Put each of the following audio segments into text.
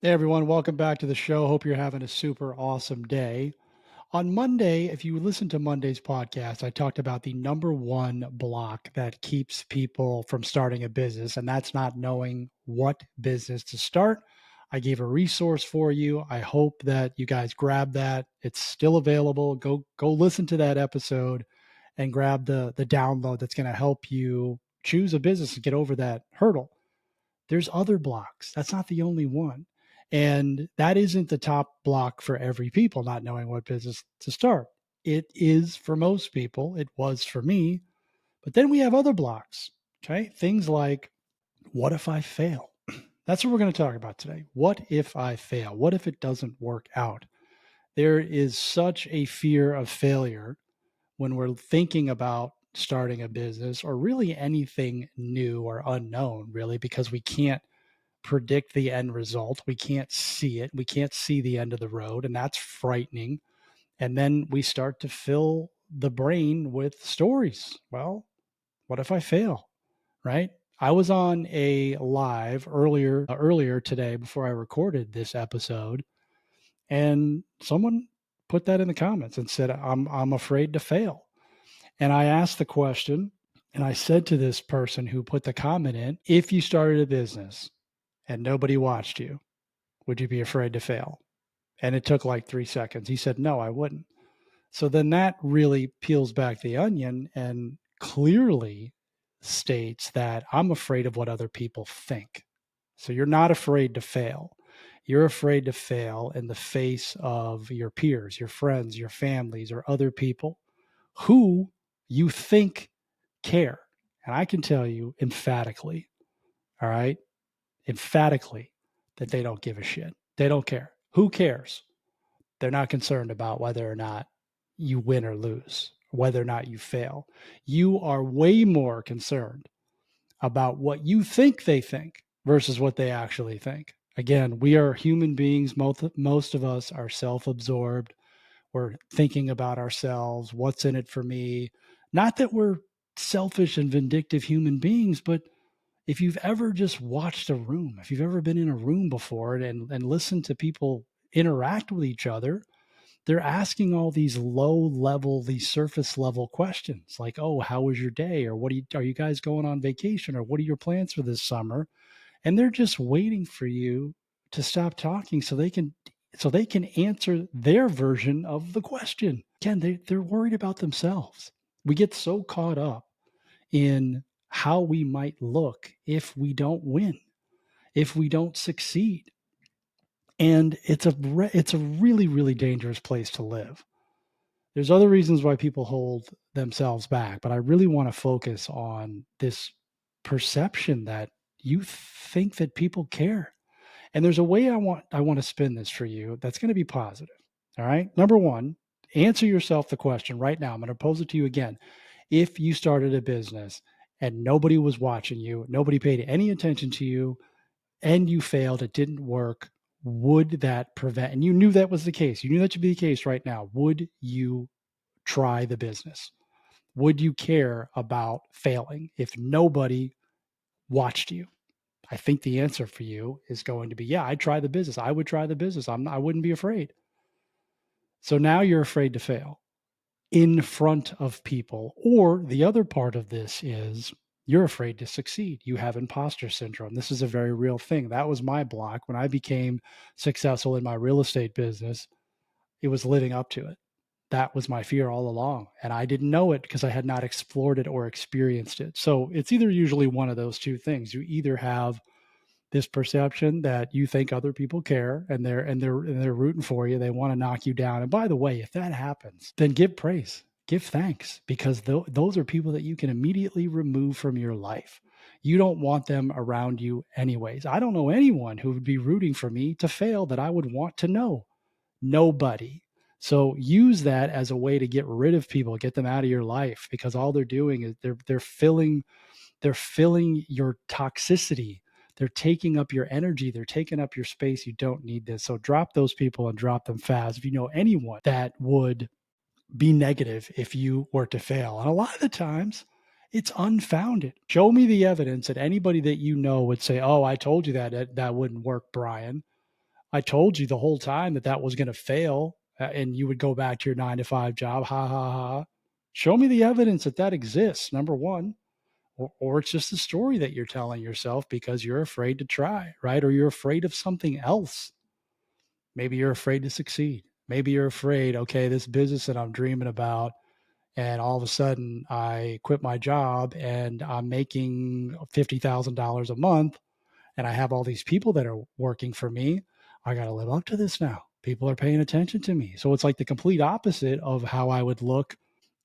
Hey everyone, welcome back to the show. Hope you're having a super awesome day. On Monday, if you listen to Monday's podcast, I talked about the number one block that keeps people from starting a business, and that's not knowing what business to start. I gave a resource for you. I hope that you guys grab that. It's still available. Go listen to that episode and grab the download that's going to help you choose a business and get over that hurdle. There's other blocks. That's not the only one. And that isn't the top block for every people, not knowing what business to start. It is for most people. It was for me. But then we have other blocks. Okay. Things like, what if I fail? That's what we're going to talk about today. What if I fail? What if it doesn't work out? There is such a fear of failure when we're thinking about starting a business or really anything new or unknown, really, because we can't predict the end result. We can't see it. We can't see the end of the road, and that's frightening. And then we start to fill the brain with stories. Well, what if I fail? Right? I was on a live earlier today before I recorded this episode, and someone put that in the comments and said I'm afraid to fail. And I asked the question, and I said to this person who put the comment in, if you started a business and nobody watched you, would you be afraid to fail? And it took like 3 seconds. He said, no, I wouldn't. So then that really peels back the onion and clearly states that I'm afraid of what other people think. So you're not afraid to fail. You're afraid to fail in the face of your peers, your friends, your families, or other people who you think care. And I can tell you emphatically, all right, emphatically, that they don't give a shit. They don't care. Who cares? They're not concerned about whether or not you win or lose, whether or not you fail. You are way more concerned about what you think they think versus what they actually think. Again, we are human beings. Most of us are self absorbed. We're thinking about ourselves. What's in it for me? Not that we're selfish and vindictive human beings, but if you've ever just watched a room, if you've ever been in a room before and listened to people interact with each other, they're asking all these low level, these surface level questions like, "Oh, how was your day?" or are you guys going on vacation?" or "What are your plans for this summer?" And they're just waiting for you to stop talking so they can answer their version of the question. Again, they're worried about themselves. We get so caught up in how we might look if we don't win, if we don't succeed. And it's a really, really dangerous place to live. There's other reasons why people hold themselves back, but I really want to focus on this perception that you think that people care. And there's a way I want to spin this for you that's going to be positive. All right? Number 1, answer yourself the question right now. I'm going to pose it to you again. If you started a business and nobody was watching you, nobody paid any attention to you, and you failed, it didn't work, would that prevent, and you knew that was the case, you knew that should be the case right now, would you try the business? Would you care about failing if nobody watched you? I think the answer for you is going to be, yeah, I'd try the business. I would try the business. I wouldn't be afraid. So now you're afraid to fail in front of people. Or the other part of this is you're afraid to succeed. You have imposter syndrome. This is a very real thing. That was my block when I became successful in my real estate business. It was living up to it. That was my fear all along. And I didn't know it because I had not explored it or experienced it. So it's either usually one of those two things. You either have this perception that you think other people care and they're rooting for you. They want to knock you down. And by the way, if that happens, then give praise, give thanks, because those are people that you can immediately remove from your life. You don't want them around you anyways. I don't know anyone who would be rooting for me to fail that I would want to know. Nobody. So use that as a way to get rid of people, get them out of your life, because all they're doing is they're filling your toxicity. They're taking up your energy. They're taking up your space. You don't need this. So drop those people and drop them fast. If you know anyone that would be negative if you were to fail, and a lot of the times it's unfounded. Show me the evidence that anybody that you know would say, "Oh, I told you that wouldn't work, Brian." I told you the whole time that that was going to fail, and you would go back to your 9 to 5 job. Ha ha ha. Show me the evidence that that exists, number one. Or it's just a story that you're telling yourself because you're afraid to try, right? Or you're afraid of something else. Maybe you're afraid to succeed. Maybe you're afraid, okay, this business that I'm dreaming about, and all of a sudden I quit my job and I'm making $50,000 a month, and I have all these people that are working for me. I got to live up to this now. People are paying attention to me. So it's like the complete opposite of how I would look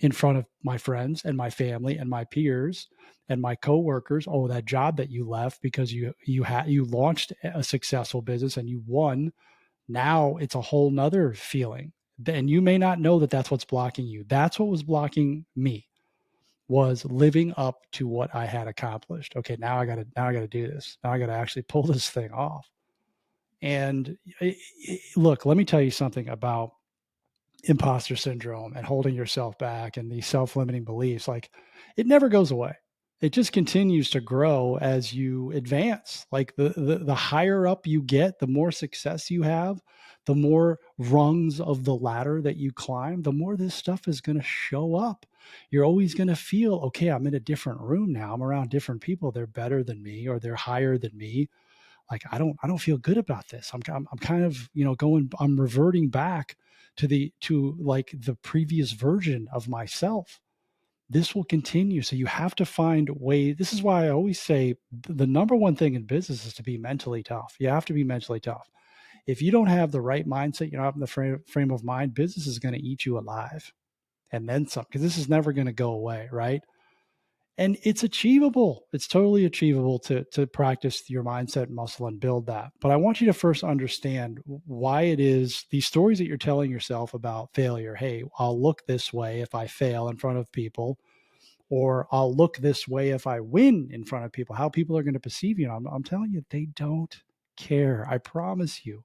in front of my friends and my family and my peers and my coworkers. Oh, that job that you left because you launched a successful business and you won. Now it's a whole nother feeling. And you may not know that that's what's blocking you. That's what was blocking me, was living up to what I had accomplished. Okay, now I gotta do this. Now I gotta actually pull this thing off. And look, let me tell you something about imposter syndrome and holding yourself back and these self-limiting beliefs. Like, it never goes away. It just continues to grow as you advance. Like the higher up you get, the more success you have, the more rungs of the ladder that you climb, the more this stuff is going to show up. You're always going to feel, okay, I'm in a different room now. I'm around different people. They're better than me or they're higher than me. Like, I don't feel good about this. I'm kind of, I'm reverting back to like the previous version of myself. This will continue. So you have to find ways. This is why I always say the number one thing in business is to be mentally tough. You have to be mentally tough. If you don't have the right mindset, you're not in the frame of mind, business is going to eat you alive and then some, because this is never going to go away, right? And it's achievable. It's totally achievable to practice your mindset muscle and build that. But I want you to first understand why it is these stories that you're telling yourself about failure. Hey, I'll look this way if I fail in front of people, or I'll look this way if I win in front of people, how people are going to perceive you. I'm telling you, they don't care. I promise you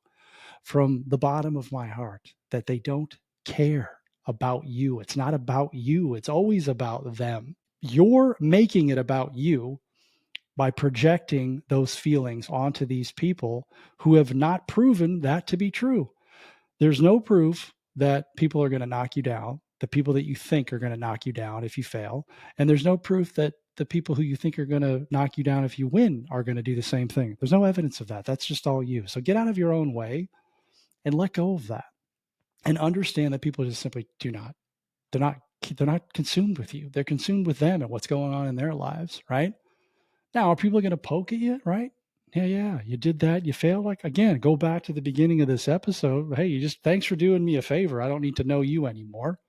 from the bottom of my heart that they don't care about you. It's not about you. It's always about them. You're making it about you by projecting those feelings onto these people who have not proven that to be true. There's no proof that people are going to knock you down, the people that you think are going to knock you down if you fail. And there's no proof that the people who you think are going to knock you down if you win are going to do the same thing. There's no evidence of that. That's just all you. So get out of your own way and let go of that and understand that people just simply do not. They're not consumed with you. They're consumed with them and what's going on in their lives, right? Now, are people going to poke at you, right? Yeah, you did that. You failed. Like, again, go back to the beginning of this episode. Hey, thanks for doing me a favor. I don't need to know you anymore.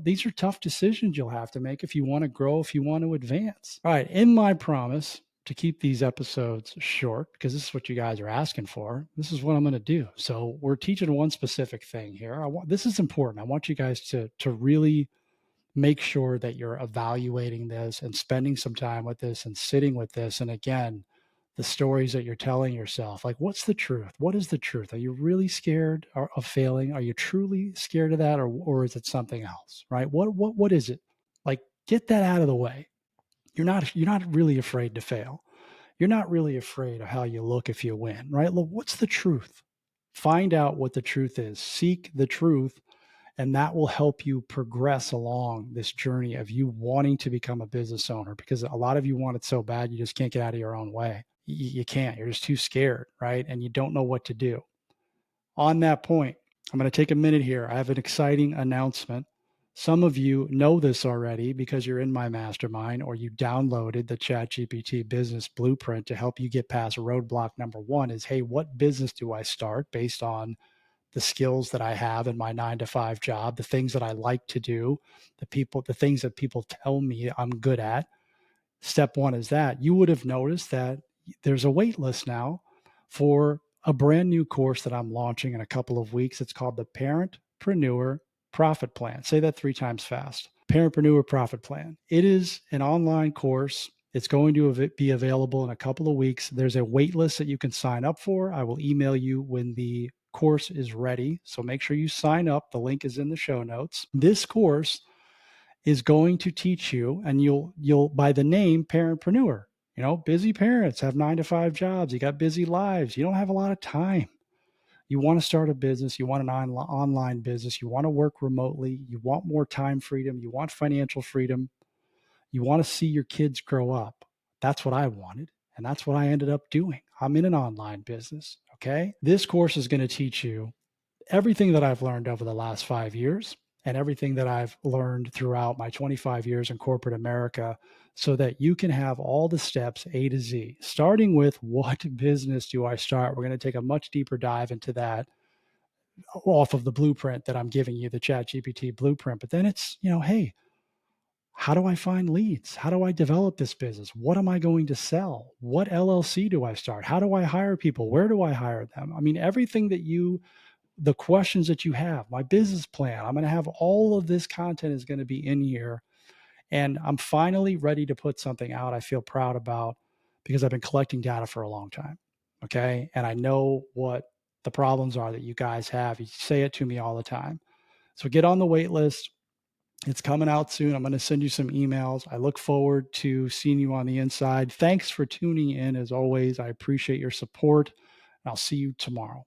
These are tough decisions you'll have to make if you want to grow, if you want to advance. All right. In my promise to keep these episodes short, because this is what you guys are asking for, this is what I'm going to do. So we're teaching one specific thing here. This is important. I want you guys to really make sure that you're evaluating this and spending some time with this and sitting with this. And again, the stories that you're telling yourself, like, what's the truth? What is the truth? Are you really scared of failing? Are you truly scared of that? Or is it something else, right? What is it? Like, get that out of the way. You're not really afraid to fail. You're not really afraid of how you look if you win, right? Look, what's the truth? Find out what the truth is. Seek the truth, and that will help you progress along this journey of you wanting to become a business owner, because a lot of you want it so bad, you just can't get out of your own way. You can't. You're just too scared, right? And you don't know what to do. On that point, I'm going to take a minute here. I have an exciting announcement. Some of you know this already because you're in my mastermind or you downloaded the ChatGPT business blueprint to help you get past roadblock number one is, hey, what business do I start based on the skills that I have in my 9 to 5 job, the things that I like to do, the things that people tell me I'm good at. Step one is that. You would have noticed that there's a wait list now for a brand new course that I'm launching in a couple of weeks. It's called the Parentpreneur Profit Plan. Say that 3 times fast. Parentpreneur Profit Plan. It is an online course. It's going to be available in a couple of weeks. There's a wait list that you can sign up for. I will email you when the course is ready. So make sure you sign up. The link is in the show notes. This course is going to teach you, and you'll by the name Parentpreneur, busy parents have 9 to 5 jobs. You got busy lives. You don't have a lot of time. You want to start a business, you want an online business, you want to work remotely, you want more time freedom, you want financial freedom, you want to see your kids grow up. That's what I wanted. And that's what I ended up doing. I'm in an online business. Okay. This course is going to teach you everything that I've learned over the last 5 years and everything that I've learned throughout my 25 years in corporate America so that you can have all the steps A to Z, starting with what business do I start? We're going to take a much deeper dive into that off of the blueprint that I'm giving you, the ChatGPT blueprint. But then it's, hey, how do I find leads? How do I develop this business? What am I going to sell? What LLC do I start? How do I hire people? Where do I hire them? I mean, everything that the questions that you have, my business plan, I'm going to have all of this content is going to be in here. And I'm finally ready to put something out I feel proud about because I've been collecting data for a long time. Okay. And I know what the problems are that you guys have. You say it to me all the time. So get on the wait list. It's coming out soon. I'm going to send you some emails. I look forward to seeing you on the inside. Thanks for tuning in as always. I appreciate your support. And I'll see you tomorrow.